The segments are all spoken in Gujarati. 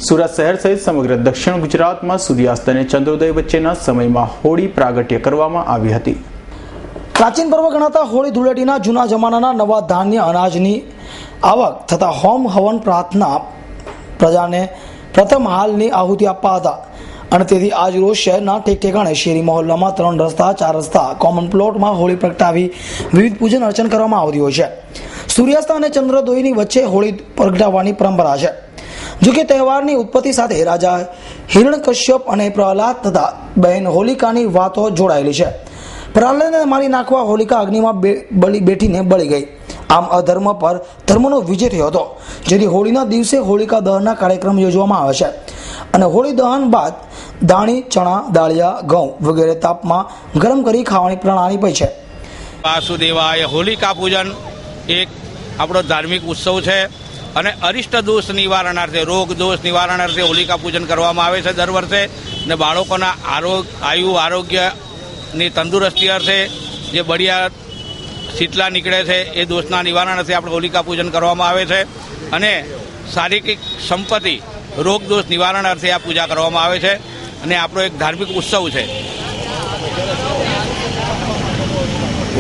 સુરત શહેર સહિત સમગ્ર દક્ષિણ ગુજરાતમાં સૂર્યાસ્ત અને ચંદ્રોદય વચ્ચેના સમયમાં હોળી પ્રાગટ્ય કરવામાં આવી હતી। પ્રાચીન પર્વ ગણાતા હોળી ધૂળેટીના જૂના જમાનાના નવા ધાન્ય અનાજની આવક થતા હોમ હવન પ્રાર્થના પ્રજાને પ્રથમ હાલની આહુતિ આપવા હતા અને તેથી આજ રોજ શહેરના ઠેક ઠેકાણે શેરી મહોલ્લામાં 3 રસ્તા 4 રસ્તા કોમન પ્લોટમાં હોળી પ્રગટાવી વિવિધ પૂજન અર્ચન કરવામાં આવતી હોય છે। સૂર્યાસ્ત અને ચંદ્રોદયની વચ્ચે હોળી પ્રગટાવવાની પરંપરા છે। જોકે તહેવારની ઉત્પત્તિ સાથે રાજા હિરણ્યકશ્યપ અને પ્રહલાદ તથા બહેન હોલિકાની વાતો જોડાયેલી છે। પ્રહલાદને મારી નાખવા હોલિકા અગ્નિમાં બેઠીને બળી ગઈ। આમ અધર્મ પર ધર્મનો વિજય થયો હતો, જેથી હોળીના દિવસે હોલિકા દહનના કાર્યક્રમ યોજવામાં આવે છે અને હોળી દહન બાદ દાણી, ચણા, દાળિયા, ઘઉં વગેરે તાપમાં ગરમ કરી ખાવાની પ્રણાલી પણ છે। વાસુદેવાય હોલિકા પૂજન એક આપણો ધાર્મિક ઉત્સવ છે અને અરિષ્ટ દોષ નિવારણાર્થે, રોગ દોષ નિવારણાર્થે હોલિકા પૂજન કરવામાં આવે છે દર વર્ષે। અને બાળકોના આરોગ્યની તંદુરસ્તી અર્થે જે બળિયા શીતલા નીકળે છે એ દોષના નિવારણ અર્થે આપણે હોલિકા પૂજન કરવામાં આવે છે અને શારીરિક સંપત્તિ, રોગ દોષ નિવારણ અર્થે આ પૂજા કરવામાં આવે છે અને આપણો એક ધાર્મિક ઉત્સવ છે।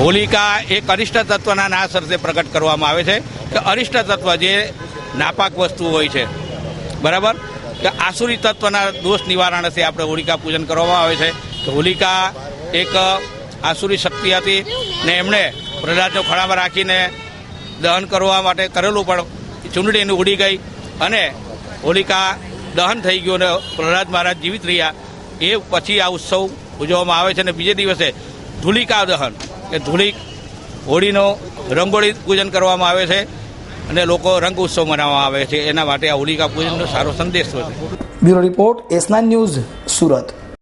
હોલિકા એક અરિષ્ટ તત્વના નાશ અર્થે પ્રગટ કરવામાં આવે છે કે અરિષ્ટ તત્વ જે નાપાક વસ્તુ હોય છે, બરાબર, કે આસુરી તત્વના દોષ નિવારણ અર્થે આપણે હોલિકા પૂજન કરવામાં આવે છે। તો હોલિકા એક આસુરી શક્તિ હતી ને એમણે પ્રહલાદનો ખળામાં રાખીને દહન કરવા માટે કરેલું, પણ ચૂંટણી એની ઉડી ગઈ અને હોલિકા દહન થઈ ગયું અને પ્રહલાદ મહારાજ જીવિત રહ્યા। એ પછી આ ઉત્સવ ઉજવવામાં આવે છે અને બીજે દિવસે ધૂલિકા દહન કે હોળીનો રંગોળી પૂજન કરવામાં આવે છે અને લોકો રંગ ઉત્સવ મનાવવામાં આવે છે। એના માટે આ હોલિકા પૂજનનો સારો સંદેશ છે। Bureau report S9 news, Surat.